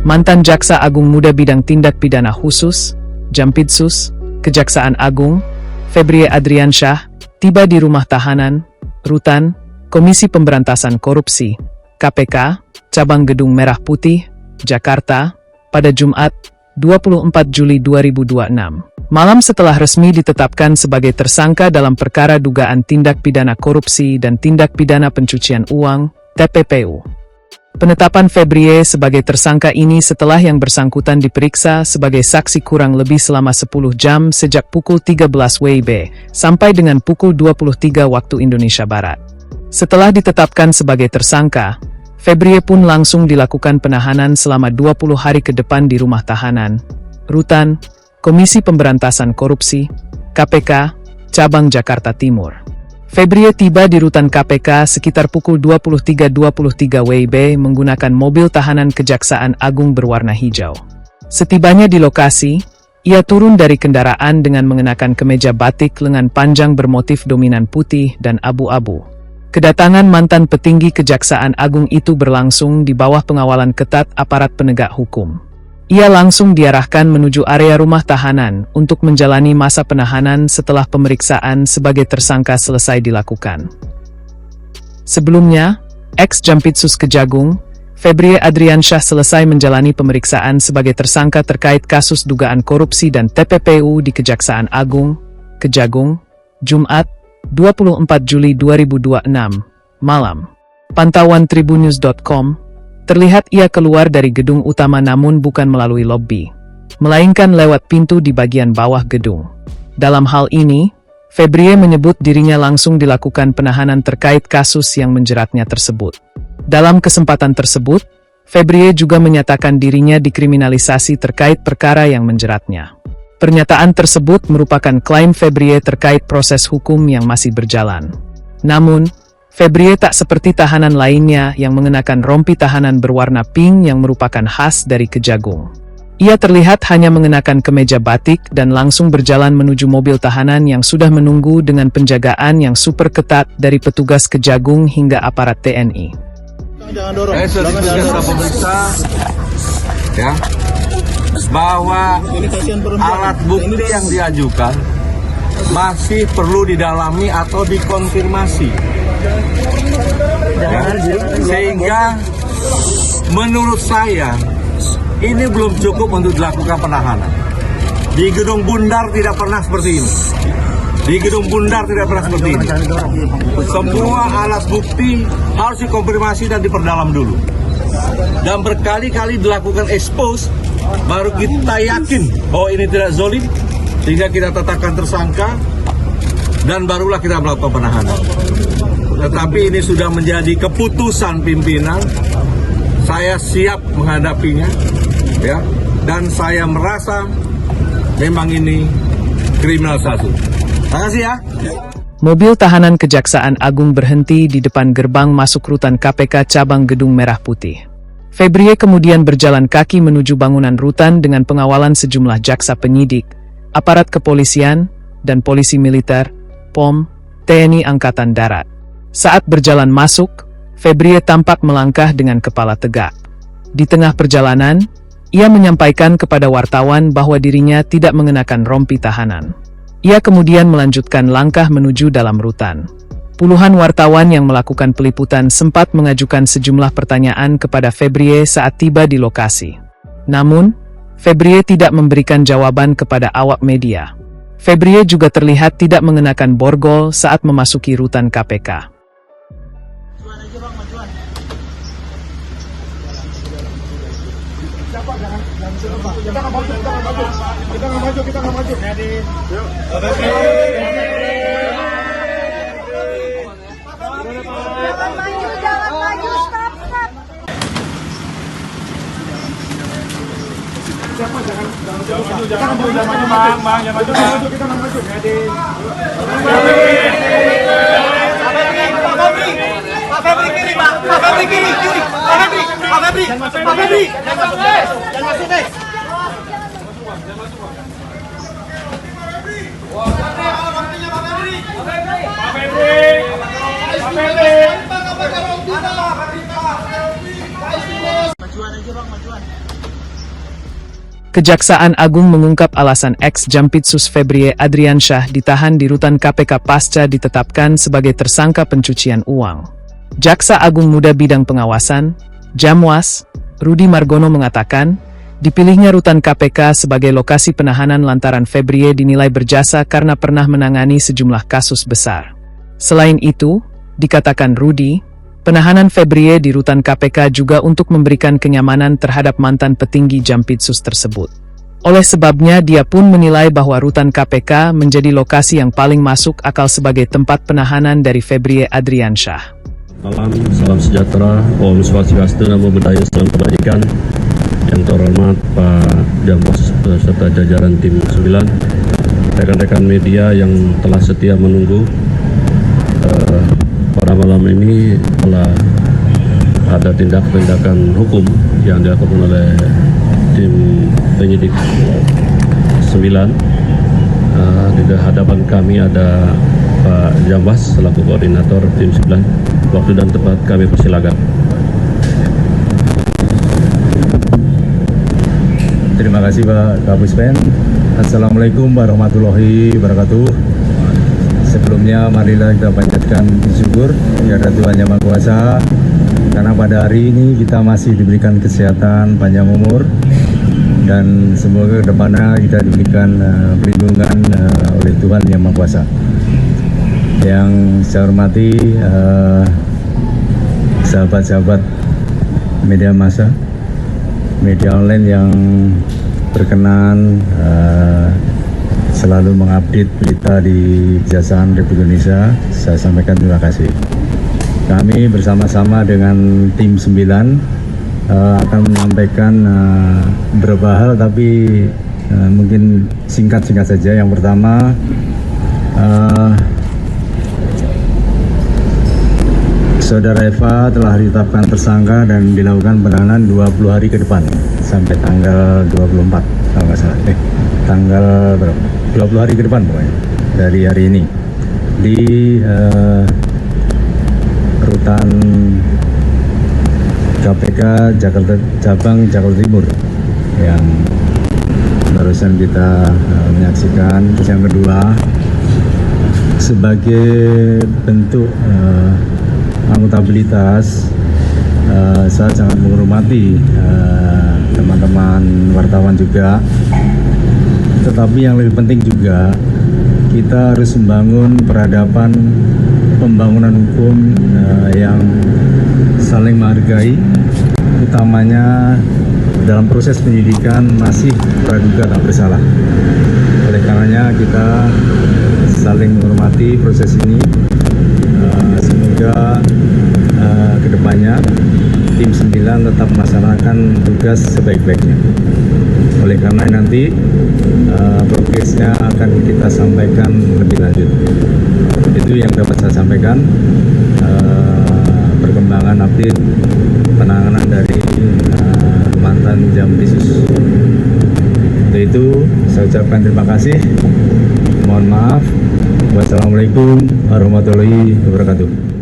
mantan Jaksa Agung Muda Bidang Tindak Pidana Khusus, Jampitsus, Kejaksaan Agung, Febrie Adriansyah, tiba di rumah tahanan, Rutan, Komisi Pemberantasan Korupsi, KPK, Cabang Gedung Merah Putih, Jakarta, pada Jumat, 24 Juli 2026. Malam setelah resmi ditetapkan sebagai tersangka dalam perkara dugaan tindak pidana korupsi dan tindak pidana pencucian uang, TPPU. Penetapan Febrie sebagai tersangka ini setelah yang bersangkutan diperiksa sebagai saksi kurang lebih selama 10 jam sejak pukul 13 WIB sampai dengan pukul 23 waktu Indonesia Barat. Setelah ditetapkan sebagai tersangka, Febrie pun langsung dilakukan penahanan selama 20 hari ke depan di rumah tahanan, Rutan, Komisi Pemberantasan Korupsi, KPK, Cabang Jakarta Timur. Febrie tiba di Rutan KPK sekitar pukul 23.23 WIB menggunakan mobil tahanan Kejaksaan Agung berwarna hijau. Setibanya di lokasi, ia turun dari kendaraan dengan mengenakan kemeja batik lengan panjang bermotif dominan putih dan abu-abu. Kedatangan mantan petinggi Kejaksaan Agung itu berlangsung di bawah pengawalan ketat aparat penegak hukum. Ia langsung diarahkan menuju area rumah tahanan untuk menjalani masa penahanan setelah pemeriksaan sebagai tersangka selesai dilakukan. Sebelumnya, ex-Jampitsus Kejagung, Febrie Adriansyah selesai menjalani pemeriksaan sebagai tersangka terkait kasus dugaan korupsi dan TPPU di Kejaksaan Agung, Kejagung, Jumat, 24 Juli 2026, malam. Pantauan Tribunnews.com, terlihat ia keluar dari gedung utama namun bukan melalui lobi, melainkan lewat pintu di bagian bawah gedung. Dalam hal ini, Febrie menyebut dirinya langsung dilakukan penahanan terkait kasus yang menjeratnya tersebut. Dalam kesempatan tersebut, Febrie juga menyatakan dirinya dikriminalisasi terkait perkara yang menjeratnya. Pernyataan tersebut merupakan klaim Febrie terkait proses hukum yang masih berjalan. Namun, Febrie tak seperti tahanan lainnya yang mengenakan rompi tahanan berwarna pink yang merupakan khas dari Kejagung. Ia terlihat hanya mengenakan kemeja batik dan langsung berjalan menuju mobil tahanan yang sudah menunggu dengan penjagaan yang super ketat dari petugas Kejagung hingga aparat TNI. Jangan dorong. Pemeriksa ya, bahwa alat bukti yang diajukan masih perlu didalami atau dikonfirmasi. Ya, sehingga menurut saya ini belum cukup untuk dilakukan penahanan. Di Gedung Bundar tidak pernah seperti ini. Di Gedung Bundar tidak pernah seperti ini. Semua alat bukti harus dikonfirmasi dan diperdalam dulu. Dan berkali-kali dilakukan expose, baru kita yakin bahwa ini tidak zolim, sehingga kita tetapkan tersangka, dan barulah kita melakukan penahanan. Tetapi ini sudah menjadi keputusan pimpinan, saya siap menghadapinya, ya, dan saya merasa memang ini kriminalisasi. Terima kasih ya. Mobil tahanan Kejaksaan Agung berhenti di depan gerbang masuk Rutan KPK Cabang Gedung Merah Putih. Febrie kemudian berjalan kaki menuju bangunan rutan dengan pengawalan sejumlah jaksa penyidik, aparat kepolisian, dan polisi militer, POM, TNI Angkatan Darat. Saat berjalan masuk, Febrie tampak melangkah dengan kepala tegak. Di tengah perjalanan, ia menyampaikan kepada wartawan bahwa dirinya tidak mengenakan rompi tahanan. Ia kemudian melanjutkan langkah menuju dalam rutan. Puluhan wartawan yang melakukan peliputan sempat mengajukan sejumlah pertanyaan kepada Febrie saat tiba di lokasi. Namun, Febrie tidak memberikan jawaban kepada awak media. Febrie juga terlihat tidak mengenakan borgol saat memasuki rutan KPK. Kita nggak maju. Jadi, jangan maju, stop. Siapa jangan maju, kita nggak maju. Jadi, Pak Febri kiri, Pak. Pak Febri kiri. Pak Febri, jangan masuk, guys. Kejaksaan Agung mengungkap alasan ex-Jampitsus Febrie Adriansyah ditahan di rutan KPK pasca ditetapkan sebagai tersangka pencucian uang. Jaksa Agung Muda Bidang Pengawasan, Jamwas, Rudi Margono mengatakan, dipilihnya rutan KPK sebagai lokasi penahanan lantaran Febrie dinilai berjasa karena pernah menangani sejumlah kasus besar. Selain itu, dikatakan Rudi, penahanan Febrie di rutan KPK juga untuk memberikan kenyamanan terhadap mantan petinggi Jampitsus tersebut. Oleh sebabnya dia pun menilai bahwa rutan KPK menjadi lokasi yang paling masuk akal sebagai tempat penahanan dari Febrie Adriansyah. Salam sejahtera, Om Swastiastu, Namo Buddhaya, salam kebajikan. Yang terhormat Pak Jamwas beserta jajaran tim 9, rekan-rekan media yang telah setia menunggu. Pada malam ini telah ada tindakan hukum yang dilakukan oleh tim penyidik 9. Di hadapan kami ada Pak Jamwas selaku koordinator tim 9. Waktu dan tempat kami persilakan. Terima kasih Pak Kapuspen. Assalamualaikum warahmatullahi wabarakatuh. Sebelumnya marilah kita panjatkan syukur kepada Tuhan Yang Maha Kuasa karena pada hari ini kita masih diberikan kesehatan, panjang umur, dan semoga kedepannya kita diberikan perlindungan oleh Tuhan Yang Maha Kuasa. Yang saya hormati sahabat-sahabat media massa, media online yang berkenan selalu mengupdate berita di Kejaksaan Republik Indonesia, saya sampaikan terima kasih. Kami bersama-sama dengan tim 9 akan menyampaikan beberapa hal, tapi mungkin singkat-singkat saja. Yang pertama, Saudara Eva telah ditetapkan tersangka dan dilakukan penahanan 20 hari ke depan sampai tanggal 24 kalau nggak salah. Tanggal berapa? 20 hari ke depan pokoknya dari hari ini di rutan KPK Jakarta Cabang Jakarta Timur yang barusan kita menyaksikan. Terus yang kedua, sebagai bentuk akuntabilitas, saya sangat menghormati teman-teman wartawan juga, tetapi yang lebih penting juga kita harus membangun peradaban pembangunan hukum yang saling menghargai, utamanya dalam proses penyidikan masih praduga tak bersalah. Oleh karenanya kita saling menghormati proses ini. Semoga kedepannya tim 9 tetap melaksanakan tugas sebaik-baiknya. Oleh karena nanti progresnya akan kita sampaikan lebih lanjut. Itu yang dapat saya sampaikan, perkembangan update penanganan dari mantan Jampitsus. Untuk itu saya ucapkan terima kasih. Mohon maaf. Wassalamualaikum warahmatullahi wabarakatuh.